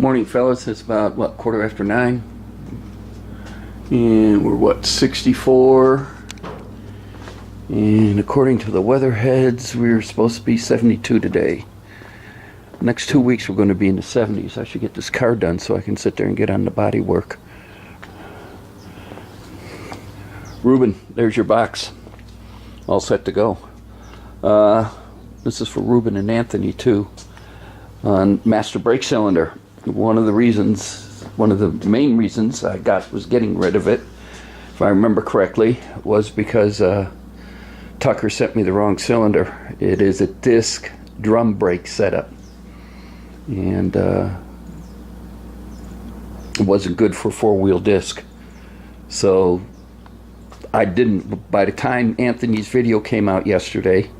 Morning, fellas. It's about, what, 9:15? And we're, what, 64? And according to the weather heads, we're supposed to be 72 today. Next 2 weeks, we're going to be in the 70s. I should get this car done so I can sit there and get on the body work. Ruben, there's your box. All set to go. This is for Ruben and Anthony, too. On master brake cylinder. One of the main reasons I was getting rid of it, if I remember correctly, was because Tucker sent me the wrong cylinder. It is a disc drum brake setup. And it wasn't good for four-wheel disc. So by the time Anthony's video came out yesterday,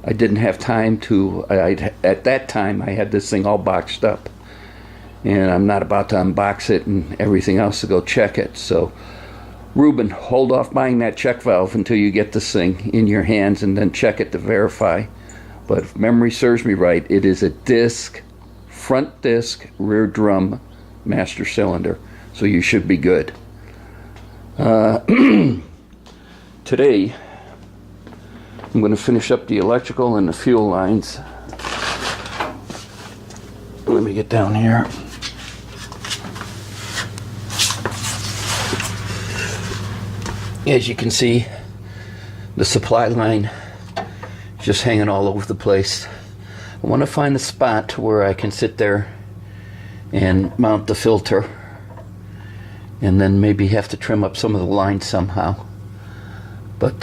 I didn't have time to, at that time I had this thing all boxed up. And I'm not about to unbox it and everything else to go check it. So, Ruben, hold off buying that check valve until you get this thing in your hands and then check it to verify. But if memory serves me right, it is a front disc, rear drum master cylinder. So you should be good. Today, I'm going to finish up the electrical and the fuel lines. Let me get down here. As you can see, the supply line is just hanging all over the place. I want to find a spot where I can sit there and mount the filter, and then maybe have to trim up some of the lines somehow. But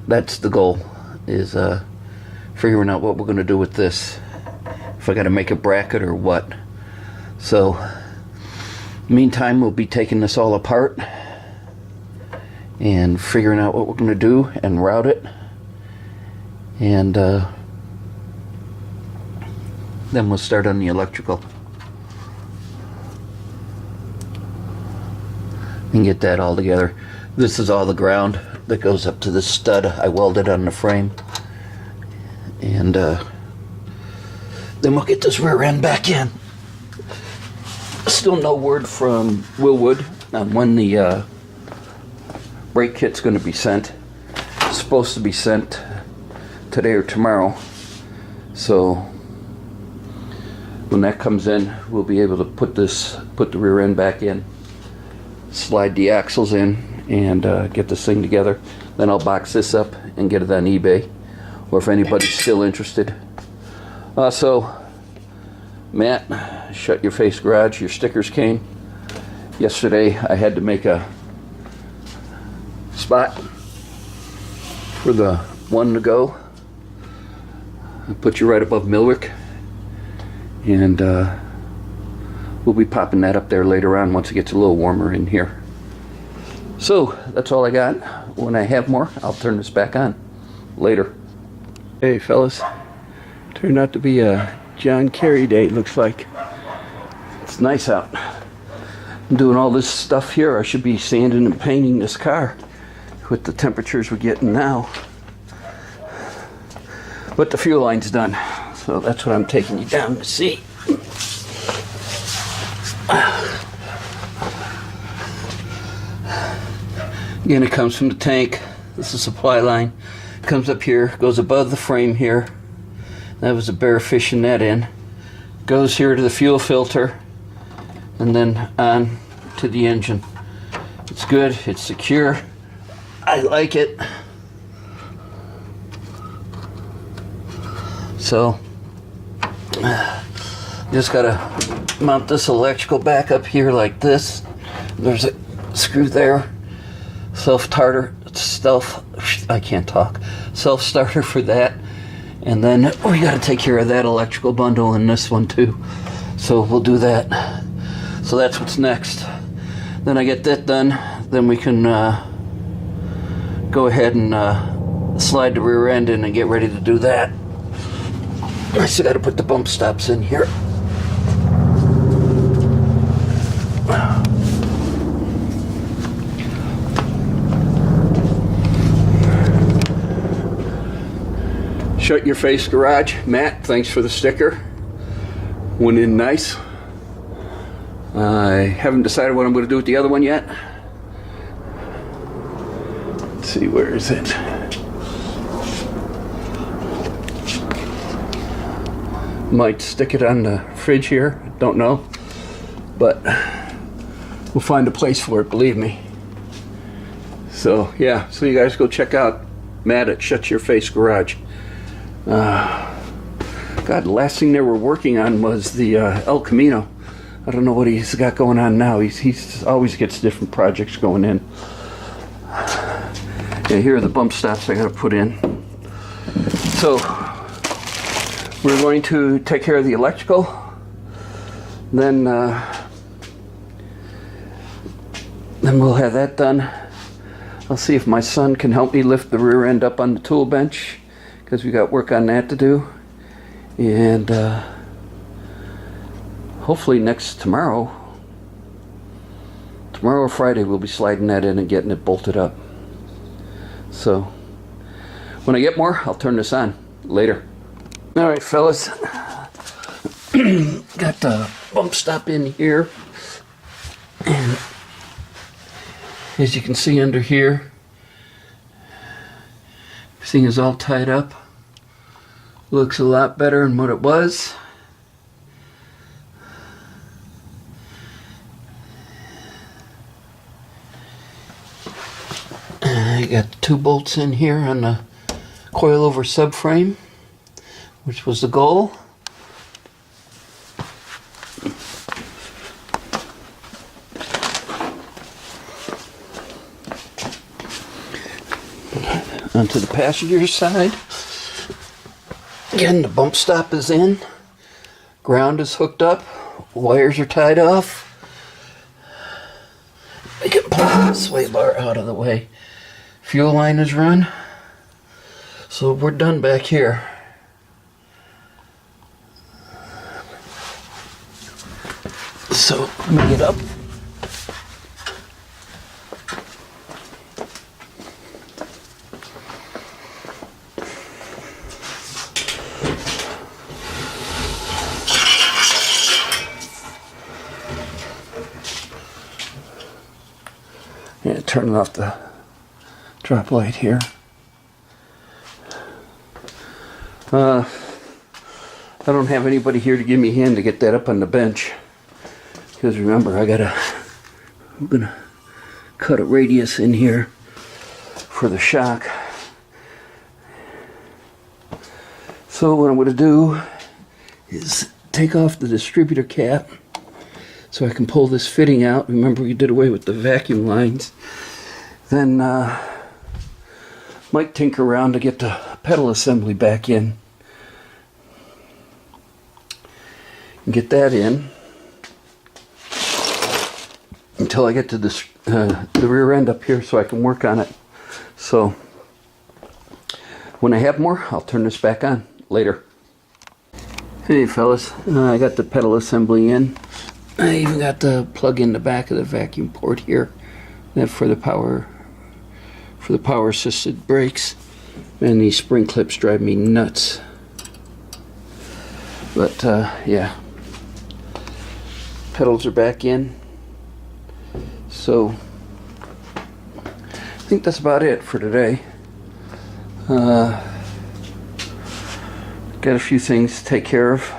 that's the goal, is figuring out what we're going to do with this. If I got to make a bracket or what. So, meantime, we'll be taking this all apart and figuring out what we're going to do and route it. And then we'll start on the electrical and get that all together. This is all the ground that goes up to the stud I welded on the frame. And then we'll get this rear end back in. Still no word from Willwood on when the brake kit's going to be sent. It's supposed to be sent today or tomorrow. So when that comes in, we'll be able to put the rear end back in, slide the axles in, and get this thing together. Then I'll box this up and get it on eBay, or if anybody's still interested. So, Matt, Shut Your Face Garage, your stickers came. Yesterday I had to make a spot for the one to go. I put you right above Millwick, and we'll be popping that up there later on once it gets a little warmer in here. So that's all I got. When I have more, I'll turn this back on later. Hey fellas, turned out to be a John Kerry day, looks like. It's nice out. I'm doing all this stuff here. I should be sanding and painting this car with the temperatures we're getting now. But the fuel line's done, so that's what I'm taking you down to see. Again, it comes from the tank. This is a supply line. Comes up here, goes above the frame here. That was a bare fishing net in. Goes here to the fuel filter, and then on to the engine. It's good, it's secure. I like it. So, just gotta mount this electrical back up here like this. There's a screw there. Self-starter for that. And then we got to take care of that electrical bundle in this one too. So we'll do that. So that's what's next. Then I get that done, then we can go ahead and slide the rear end in and get ready to do that. I still got to put the bump stops in here. Shut Your Face Garage. Matt, thanks for the sticker. Went in nice. I haven't decided what I'm going to do with the other one yet. Let's see, where is it? Might stick it on the fridge here, don't know. But we'll find a place for it, believe me. So yeah, so you guys go check out Matt at Shut Your Face Garage. God, the last thing they were working on was the El Camino. I don't know what he's got going on now. He's always gets different projects going in. Yeah, here are the bump stops I gotta put in. So we're going to take care of the electrical. Then we'll have that done. I'll see if my son can help me lift the rear end up on the tool bench, because we got work on that to do. And hopefully tomorrow or Friday, we'll be sliding that in and getting it bolted up. So when I get more, I'll turn this on later. All right, fellas, got the bump stop in here, and as you can see under here, everything is all tied up. Looks a lot better than what it was. I got 2 bolts in here on the coilover subframe, which was the goal. Onto the passenger side. Again, the bump stop is in. Ground is hooked up. Wires are tied off. We can pull the sway bar out of the way. Fuel line is run. So we're done back here. So let me get up. Yeah, turning off the drop light here. I don't have anybody here to give me a hand to get that up on the bench, because remember, I'm gonna cut a radius in here for the shock. So what I'm gonna do is take off the distributor cap so I can pull this fitting out. Remember, we did away with the vacuum lines. Then might tinker around to get the pedal assembly back in and get that in until I get to this, the rear end up here, so I can work on it. So when I have more, I'll turn this back on later. Hey fellas, I got the pedal assembly in. I even got the plug in the back of the vacuum port here, that for the power assisted brakes. And these spring clips drive me nuts. But yeah, pedals are back in. So I think that's about it for today. Got a few things to take care of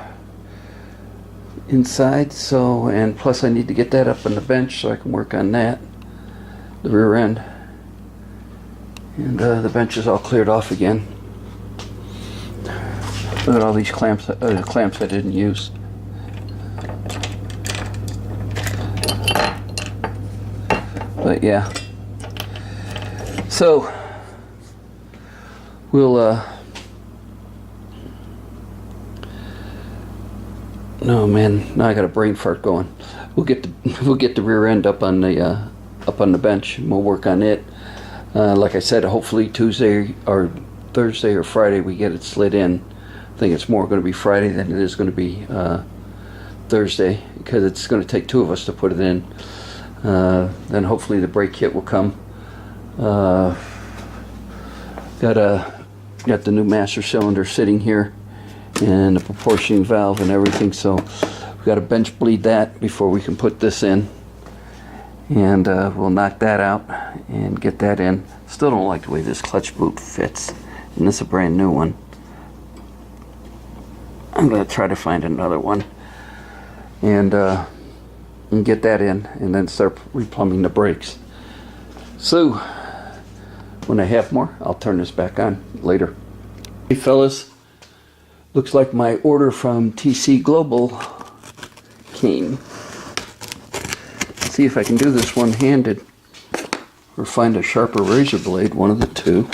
inside, so, and plus I need to get that up on the bench so I can work on that, the rear end. And the bench is all cleared off again. Look at all these clamps I didn't use. But yeah, so we'll no man, now I got a brain fart going. We'll get the rear end up on the bench, and we'll work on it. Like I said, hopefully Tuesday or Thursday or Friday we get it slid in. I think it's more going to be Friday than it is going to be Thursday, because it's going to take 2 of us to put it in. Then hopefully the brake kit will come. Got the new master cylinder sitting here, and the proportioning valve and everything. So we've got to bench bleed that before we can put this in. And we'll knock that out and get that in. Still don't like the way this clutch boot fits. And this is a brand new one. I'm going to try to find another one. And get that in. And then start replumbing the brakes. So, when I have more, I'll turn this back on later. Hey fellas, looks like my order from TC Global came. See if I can do this one-handed or find a sharper razor blade, one of the two.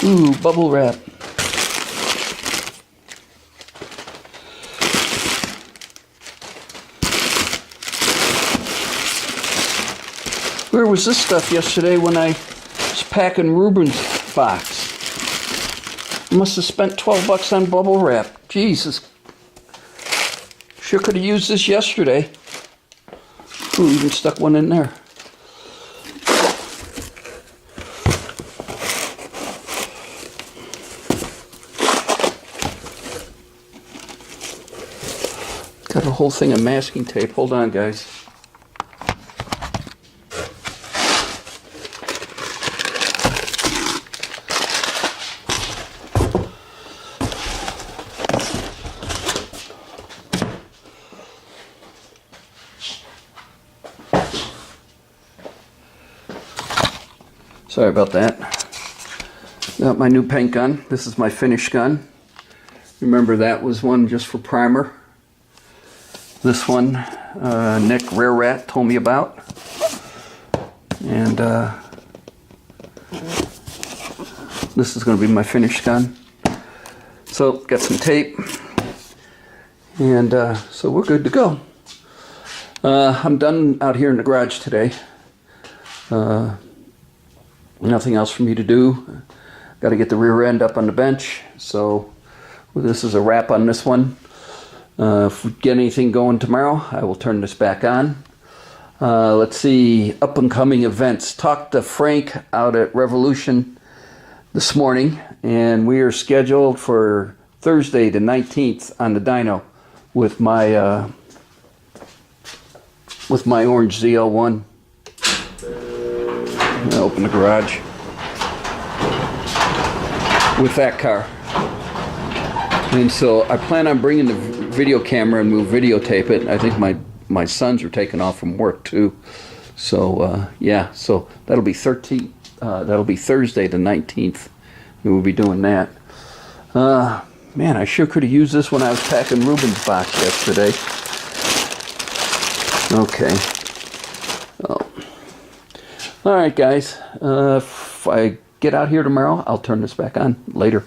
Ooh, bubble wrap. Where was this stuff yesterday when I was packing Ruben's box? I must have spent 12 bucks on bubble wrap. Jesus. Sure could have used this yesterday. Ooh, even stuck one in there. Got a whole thing of masking tape. Hold on, guys. Sorry about that. Got my new paint gun. This is my finish gun. Remember that was one just for primer. This one, Nick Rare Rat told me about. And this is going to be my finish gun. So, got some tape. And so we're good to go. I'm done out here in the garage today. Nothing else for me to do. Got to get the rear end up on the bench. So, this is a wrap on this one. If we get anything going tomorrow, I will turn this back on. Let's see, up and coming events. Talked to Frank out at Revolution this morning, and we are scheduled for Thursday the 19th on the dyno with my orange ZL1. I'm gonna open the garage with that car. And so I plan on bringing the video camera and we'll videotape it. I think my sons are taking off from work too. So yeah, so that'll be Thursday the 19th. We will be doing that. Man, I sure could have used this when I was packing Ruben's box yesterday. Okay. Oh. All right, guys. If I get out here tomorrow, I'll turn this back on later.